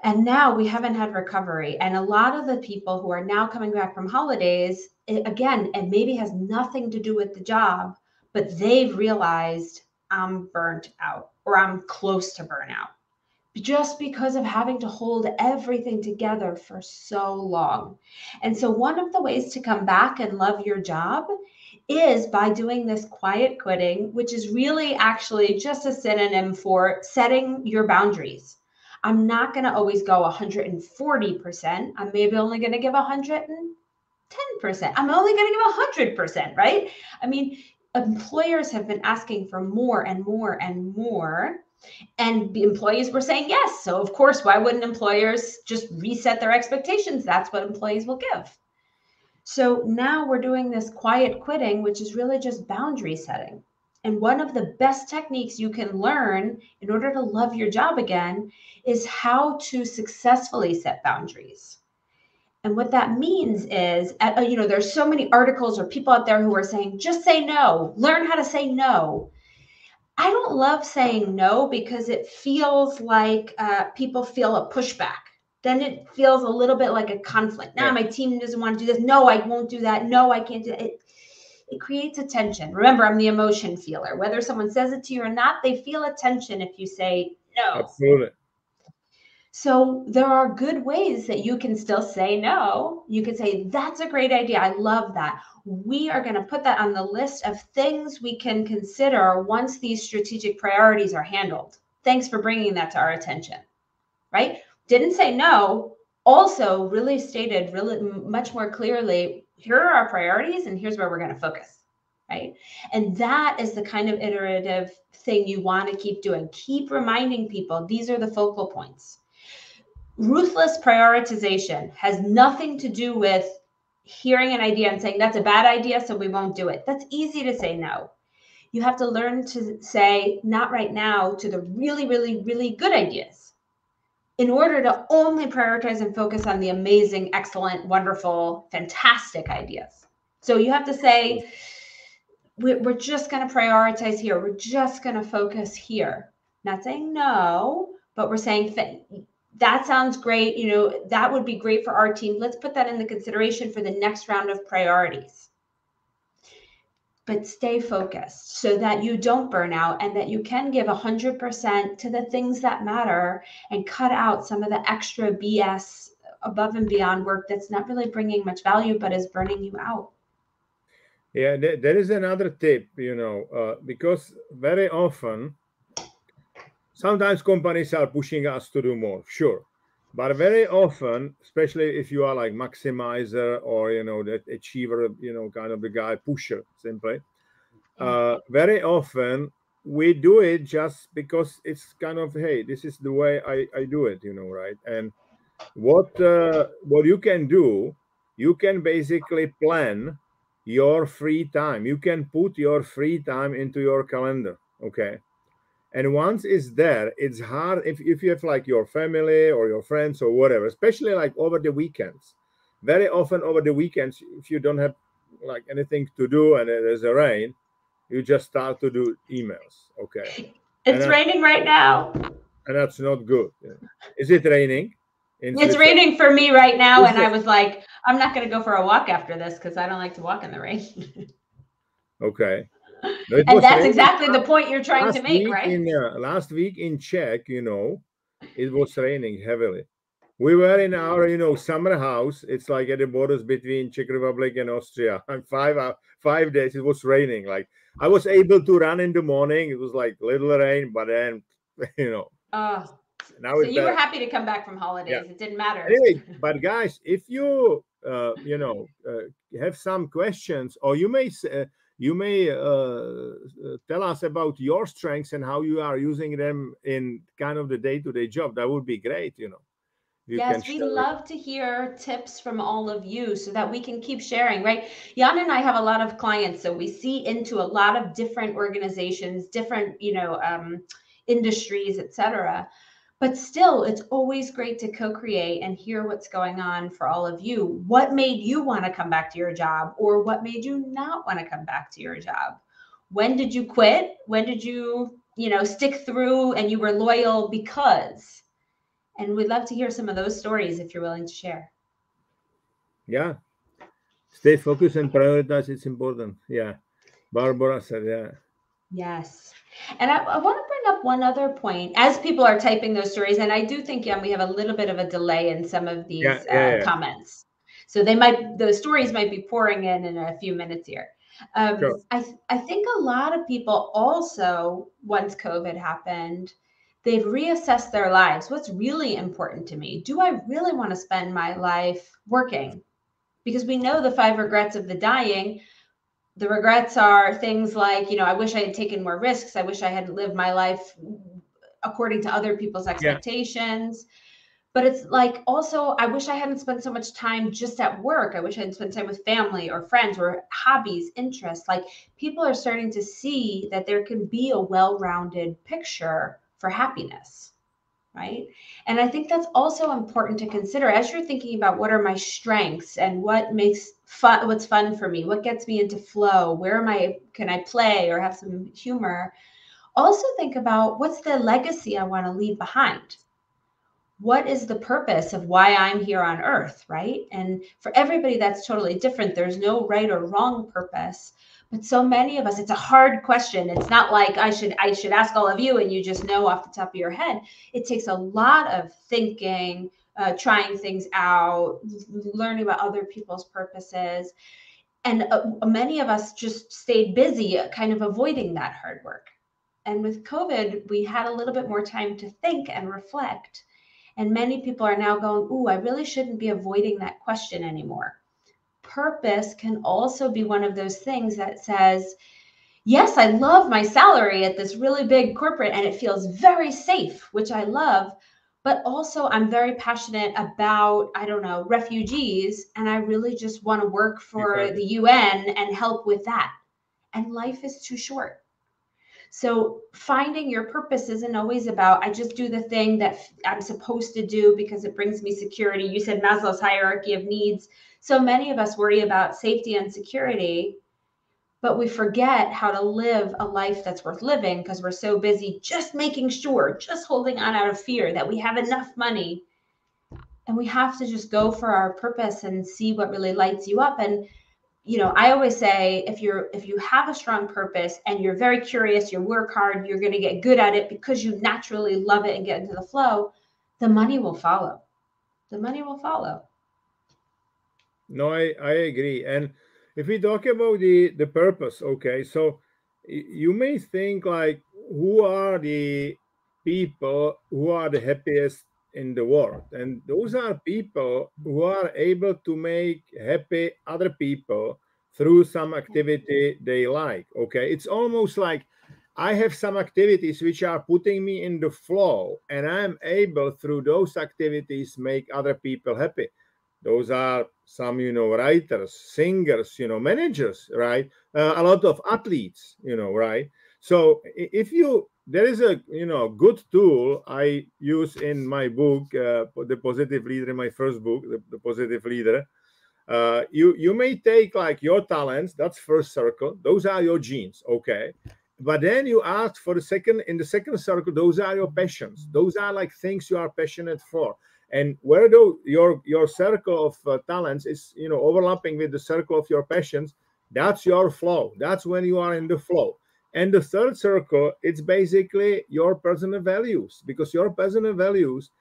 And now we haven't had recovery. And a lot of the people who are now coming back from holidays, again, it maybe has nothing to do with the job, but they've realized I'm burnt out or I'm close to burnout just because of having to hold everything together for so long. And so, one of the ways to come back and love your job is by doing this quiet quitting, which is really actually just a synonym for setting your boundaries. I'm not going to always go 140%. I'm maybe only going to give 110%. I'm only going to give 100%, right? I mean, employers have been asking for more and more and more. And the employees were saying yes. So, of course, why wouldn't employers just reset their expectations? That's what employees will give. So now we're doing this quiet quitting, which is really just boundary setting. And one of the best techniques you can learn in order to love your job again is how to successfully set boundaries. And what that means is, there's so many articles or people out there who are saying, just say no, learn how to say no. I don't love saying no because it feels like people feel a pushback. Then it feels a little bit like a conflict. Now, Yeah. my team doesn't want to do this. No, I won't do that. No, I can't do it. It creates a tension. Remember, I'm the emotion feeler. Whether someone says it to you or not, they feel a tension if you say no. Absolutely. So there are good ways that you can still say no. You can say, that's a great idea. I love that. We are going to put that on the list of things we can consider once these strategic priorities are handled. Thanks for bringing that to our attention, right? Didn't say no. Also really stated really much more clearly, here are our priorities and here's where we're going to focus, right? And that is the kind of iterative thing you want to keep doing. Keep reminding people these are the focal points. Ruthless prioritization has nothing to do with hearing an idea and saying that's a bad idea, so we won't do it. That's easy to say no. You have to learn to say not right now to the really, really, really good ideas in order to only prioritize and focus on the amazing, excellent, wonderful, fantastic ideas. So you have to say, we're just going to prioritize here. We're just going to focus here. Not saying no, but we're saying that sounds great. That would be great for our team. Let's put that in the consideration for the next round of priorities. But stay focused so that you don't burn out and that you can give 100% to the things that matter and cut out some of the extra BS above and beyond work that's not really bringing much value, but is burning you out. Yeah, there is another tip, because very often, sometimes companies are pushing us to do more, sure. But very often, especially if you are like maximizer or, the achiever, kind of the guy, pusher, simply, very often we do it just because it's kind of, hey, this is the way I do it, right? And what you can do, you can basically plan your free time. You can put your free time into your calendar, okay? And once it's there, it's hard if you have like your family or your friends or whatever, especially like over the weekends. Very often over the weekends, if you don't have like anything to do and there's a rain, you just start to do emails. Okay. It's raining right now. And that's not good. Is it raining? It's raining for me right now, and I was like, I'm not going to go for a walk after this because I don't like to walk in the rain. Okay. No, and that's exactly the point you're trying to make, right? Last week in Czech, you know, it was raining heavily. We were in our, you know, summer house. It's like at the borders between Czech Republic and Austria. And 5 days it was raining. Like I was able to run in the morning. It was like little rain, but then, you know. Now so you were happy to come back from holidays. Yeah. It didn't matter. Anyway, but guys, if you, you know, have some questions, or you may tell us about your strengths and how you are using them in kind of the day-to-day job, that would be great, you know. Yes, we love to hear tips from all of you so that we can keep sharing, right? Jan and I have a lot of clients, so we see into a lot of different organizations, different, you know, industries, etc. But still, it's always great to co-create and hear what's going on for all of you. What made you want to come back to your job, or what made you not want to come back to your job? When did you quit? When did you, you know, stick through and you were loyal because? And we'd love to hear some of those stories if you're willing to share. Yeah. Stay focused and prioritize. It's important. Yeah. Barbara said, yeah. Yes. And I want to bring up one other point as people are typing those stories. And I do think, Jan, we have a little bit of a delay in some of these comments. So those stories might be pouring in a few minutes here. Sure. I think a lot of people also, once COVID happened, they've reassessed their lives. What's really important to me? Do I really want to spend my life working? Because we know the 5 regrets of the dying. The regrets are things like, you know, I wish I had taken more risks. I wish I had lived my life according to other people's expectations. Yeah. But it's like also, I wish I hadn't spent so much time just at work. I wish I had spent time with family or friends or hobbies, interests. Like people are starting to see that there can be a well-rounded picture for happiness, right? And I think that's also important to consider as you're thinking about what are my strengths and what makes fun, what's fun for me, what gets me into flow, where can I play or have some humor? Also think about what's the legacy I want to leave behind. What is the purpose of why I'm here on earth, right? And for everybody, that's totally different. There's no right or wrong purpose. But so many of us, it's a hard question. It's not like I should ask all of you and you just know off the top of your head. It takes a lot of thinking, trying things out, learning about other people's purposes. And many of us just stayed busy kind of avoiding that hard work. And with COVID, we had a little bit more time to think and reflect. And many people are now going, ooh, I really shouldn't be avoiding that question anymore. Purpose can also be one of those things that says, yes, I love my salary at this really big corporate and it feels very safe, which I love, but also I'm very passionate about, I don't know, refugees, and I really just want to work for the UN and help with that. And life is too short. So finding your purpose isn't always about, I just do the thing that I'm supposed to do because it brings me security. You said Maslow's hierarchy of needs. So many of us worry about safety and security, but we forget how to live a life that's worth living because we're so busy just making sure, just holding on out of fear that we have enough money. And we have to just go for our purpose and see what really lights you up. And you know, I always say, if you have a strong purpose and you're very curious, you work hard, you're going to get good at it because you naturally love it and get into the flow, the money will follow. The money will follow. No, I agree. And if we talk about the purpose, okay, so you may think like, who are the people who are the happiest in the world? And those are people who are able to make happy other people through some activity they like. Okay, it's almost like I have some activities which are putting me in the flow, and I'm able through those activities make other people happy. Those are some, you know, writers, singers, you know, managers, right? A lot of athletes, you know, right? So if you there is a good tool I use in my book, The Positive Leader, in my first book, the Positive Leader. You may take like your talents, that's first circle, those are your genes, okay, but then you ask for the second, in the second circle, those are your passions, those are like things you are passionate for. And where do your circle of talents is overlapping with the circle of your passions, that's your flow, that's when you are in the flow. And the third circle, it's basically your personal values, because your personal values,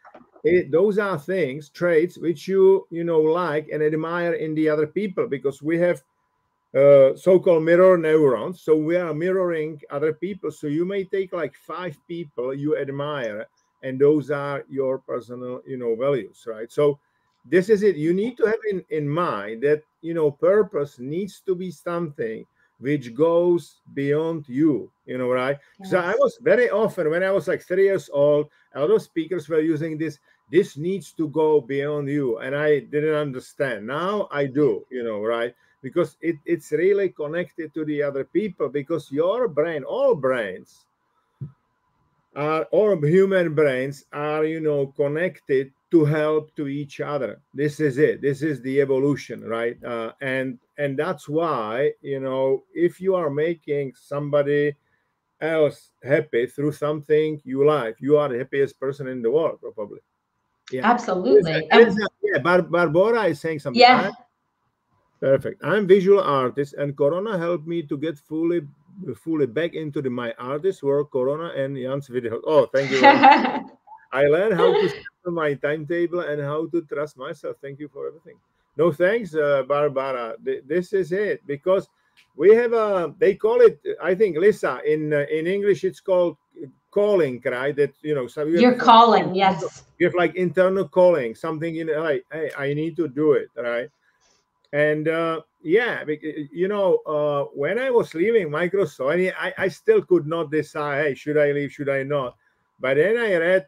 those are things, traits which you like and admire in the other people, because we have so-called mirror neurons, so we are mirroring other people. So you may take like 5 people you admire, and those are your personal values, right? So this is it. You need to have in mind that purpose needs to be something which goes beyond you, right? Yes. So I was very often, when I was like 3 years old, a lot of speakers were using this needs to go beyond you, and I didn't understand. Now I do, right? Because it's really connected to the other people, because your brain, all brains are, all human brains are connected to help to each other. This is it, this is the evolution, right? And that's why if you are making somebody else happy through something you like, you are the happiest person in the world, probably. Yeah, absolutely. Yeah, Barbara is saying something. Yeah. Perfect. I'm visual artist, and Corona helped me to get fully back into my artist work. Corona and Jan's video. Oh, thank you very much. I learned how to set my timetable and how to trust myself. Thank you for everything. No thanks, Barbara. This is it, because we have they call it, I think, Lisa, in English it's called calling, right? That so you're calling, yes. You have like internal calling, something like, hey, I need to do it, right? And yeah, when I was leaving Microsoft, I still could not decide, hey, should I leave, should I not? But then I read,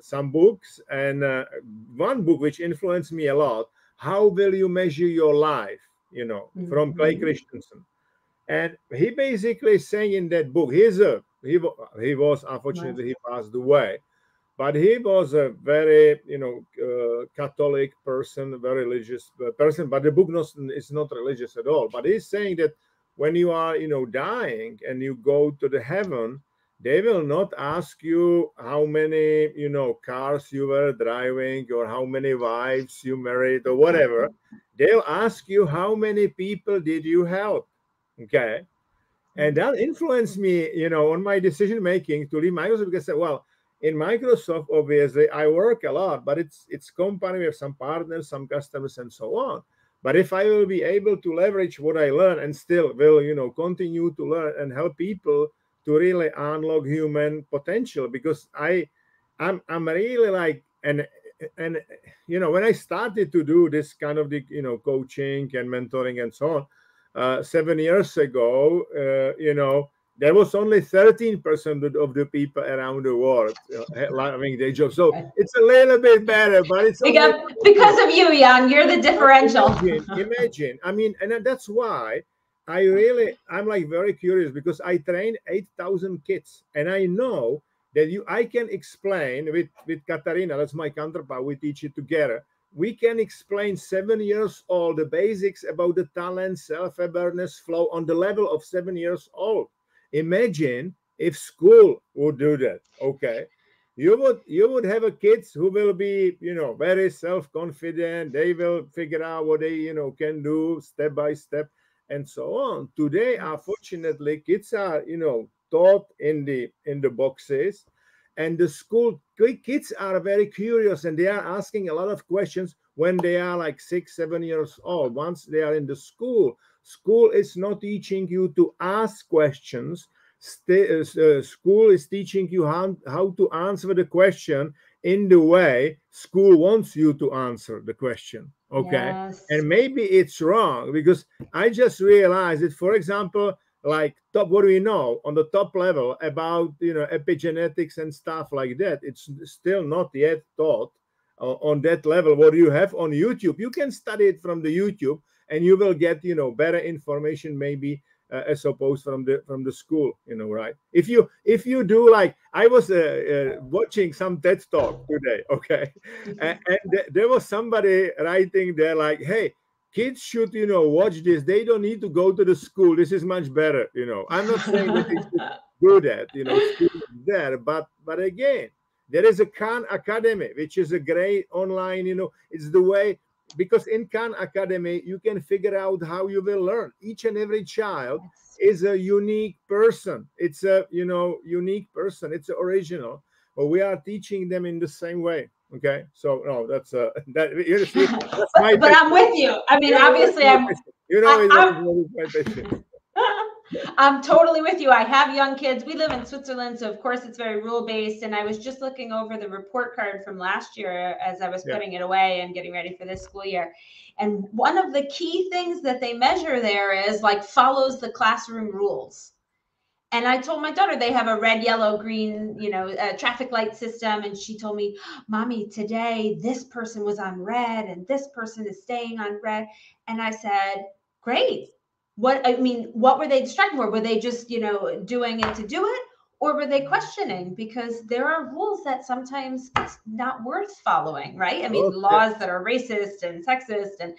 some books, and one book which influenced me a lot, How Will You Measure Your Life, from Clay Christensen. And he basically saying in that book, he was, unfortunately, he passed away. But he was a very, Catholic person, a very religious person. But the book is not religious at all. But he's saying that when you are, dying and you go to the heaven, they will not ask you how many, cars you were driving or how many wives you married or whatever. They'll ask you how many people did you help. Okay. And that influenced me, on my decision making to leave Microsoft, because, well, in Microsoft, obviously, I work a lot, but it's company, we have some partners, some customers, and so on. But if I will be able to leverage what I learn and still will, continue to learn and help people to really unlock human potential, because I'm really like, and when I started to do this kind of the coaching and mentoring and so on, 7 years ago, there was only 13% of the people around the world having their job. So it's a little bit better, but it's because of you, Jan. You're the differential. Imagine. I mean, and that's why I'm like very curious, because I train 8,000 kids, and I know that I can explain with Katarina, that's my counterpart, we teach it together. We can explain 7 years old the basics about the talent, self-awareness, flow on the level of 7 years old. Imagine if school would do that. Okay, you would have a kids who will be very self-confident. They will figure out what they can do step by step and so on. Today, unfortunately, kids are taught in the boxes, and the school kids are very curious, and they are asking a lot of questions when they are like 6-7 years old. Once they are in the school is not teaching you to ask questions. School is teaching you how to answer the question in the way school wants you to answer the question. Okay. Yes. And maybe it's wrong, because I just realized that, for example, like what do we know on the top level about epigenetics and stuff like that, it's still not yet taught on that level. What you have on YouTube, you can study it from the YouTube, and you will get better information maybe as opposed from the school, right? If you do, like, I was watching some TED talk today, okay, and there was somebody writing there like, hey, kids should, watch this. They don't need to go to the school. This is much better. I'm not saying that they should do that. School is there, but again, there is a Khan Academy, which is a great online. It's the way, because in Khan Academy you can figure out how you will learn. Each and every child is a unique person. It's a unique person. It's original. But we are teaching them in the same way. Okay, so no, that's that. You see, that's but I'm with you. I mean, obviously, my passion. I'm totally with you. I have young kids. We live in Switzerland, so of course it's very rule based. And I was just looking over the report card from last year as I was putting it away and getting ready for this school year. And one of the key things that they measure there is like follows the classroom rules. And I told my daughter they have a red, yellow, green, traffic light system. And she told me, Mommy, today this person was on red and this person is staying on red. And I said, great. What were they distracted for? Were they just, doing it to do it? Or were they questioning? Because there are rules that sometimes it's not worth following, right? I mean, laws that are racist and sexist, and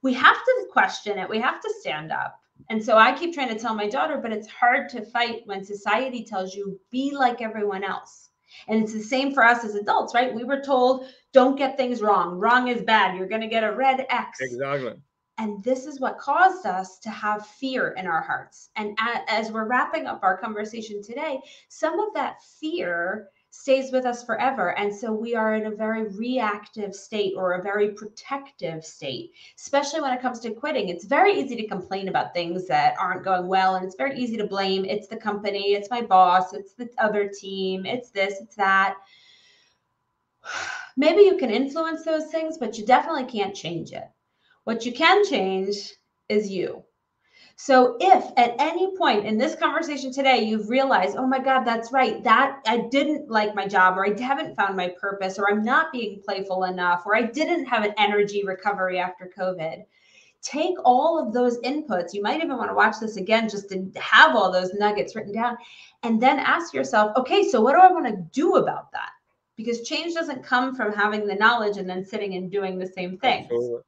we have to question it. We have to stand up. And so I keep trying to tell my daughter, but it's hard to fight when society tells you be like everyone else. And it's the same for us as adults, right? We were told, don't get things wrong. Wrong is bad. You're going to get a red X. Exactly. And this is what caused us to have fear in our hearts. And as we're wrapping up our conversation today, some of that fear stays with us forever. And so we are in a very reactive state or a very protective state, especially when it comes to quitting. It's very easy to complain about things that aren't going well. And it's very easy to blame. It's the company, it's my boss, it's the other team, it's this, it's that. Maybe you can influence those things, but you definitely can't change it. What you can change is you. So if at any point in this conversation today, you've realized, oh my God, that's right, that I didn't like my job, or I haven't found my purpose, or I'm not being playful enough, or I didn't have an energy recovery after COVID, take all of those inputs. You might even want to watch this again just to have all those nuggets written down, and then ask yourself, okay, so what do I want to do about that? Because change doesn't come from having the knowledge and then sitting and doing the same things. Absolutely.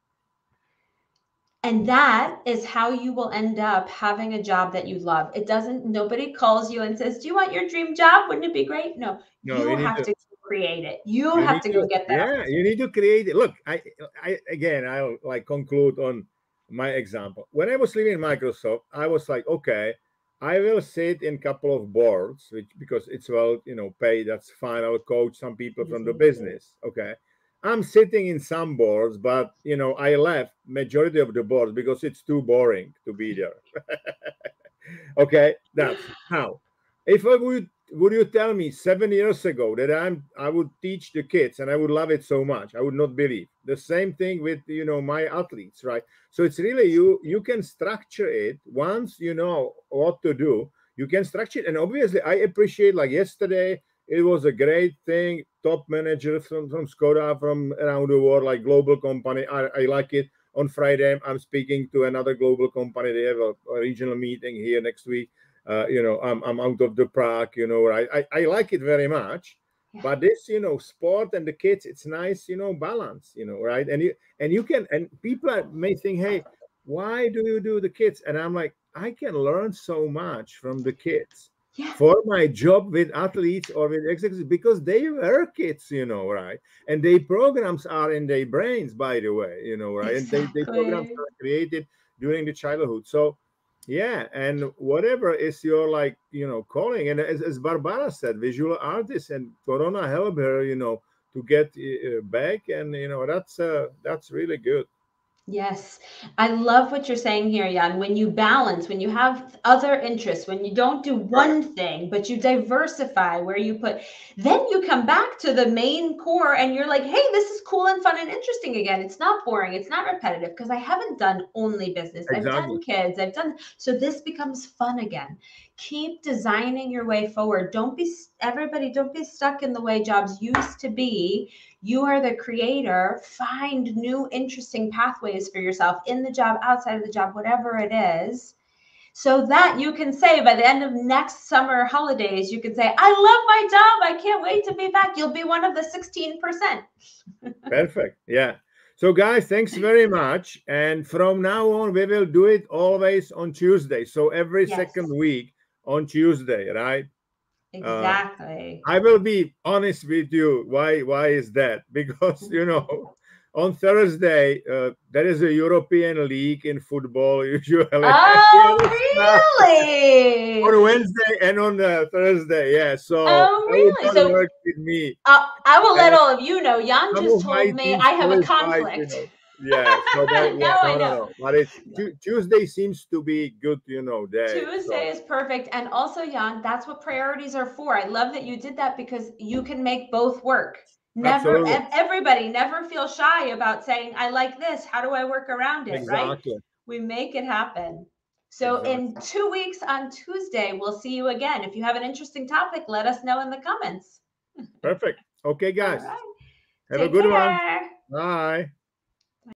And that is how you will end up having a job that you love. Nobody calls you and says, do you want your dream job? Wouldn't it be great? No, you have to create it. You have to go get that. Yeah, you need to create it. Look, I'll like conclude on my example. When I was living in Microsoft, I was like, okay, I will sit in a couple of boards, because it's well, paid. That's fine. I'll coach some people from the business. Okay. I'm sitting in some boards, but I left majority of the boards because it's too boring to be there. Okay, that's how. If I would you tell me 7 years ago that I would teach the kids and I would love it so much, I would not believe. The same thing with my athletes, right? So it's really you can structure it once you know what to do. You can structure it, and obviously I appreciate, like yesterday. It was a great thing. Top managers from Skoda from around the world, like global company. I like it. On Friday, I'm speaking to another global company. They have a regional meeting here next week. I'm out of the Prague. I like it very much. Yeah. But this, sport and the kids, it's nice, balance. Right? And you can, and people may think, hey, why do you do the kids? And I'm like, I can learn so much from the kids. Yeah. For my job with athletes or with executives, because they were kids, right? And their programs are in their brains, by the way, right? Exactly. And they programs are created during the childhood. So, yeah, and whatever is your calling, and as Barbara said, visual artist, and Corona helped her, to get back, and that's really good. Yes. I love what you're saying here, Jan. When you balance, when you have other interests, when you don't do one thing, but you diversify where you put, then you come back to the main core and you're like, hey, this is cool and fun and interesting again. It's not boring. It's not repetitive, because I haven't done only business. Exactly. I've done kids. So this becomes fun again. Keep designing your way forward. Don't be stuck in the way jobs used to be. You are the creator. Find new interesting pathways for yourself in the job, outside of the job, whatever it is. so that you can say by the end of next summer holidays, you can say, I love my job. I can't wait to be back. You'll be one of the 16%. Perfect. Yeah. So guys, thanks very much. And from now on, we will do it always on Tuesday. So every Yes. second week on Tuesday, right? Exactly. I will be honest with you. Why is that? Because, you know, on Thursday, there is a European league in football usually. Oh, really? On Wednesday and on Thursday, yeah. So Oh, that would really? not So work with me. I will let And all of you know. Jan some just of my told me teams I have a qualified, you conflict. know. Yeah. So that, yeah, Now I no, no, know. no. But it's Tuesday seems to be good, you know, day. Tuesday is perfect. And also, Jan, that's what priorities are for. I love that you did that because you can make both work. Never, Absolutely. everybody never feel shy about saying, I like this. How do I work around it? Exactly. Right? We make it happen. So in 2 weeks on Tuesday, we'll see you again. If you have an interesting topic, let us know in the comments. Perfect. Okay, guys. All right. Have a Take good one. care. Bye.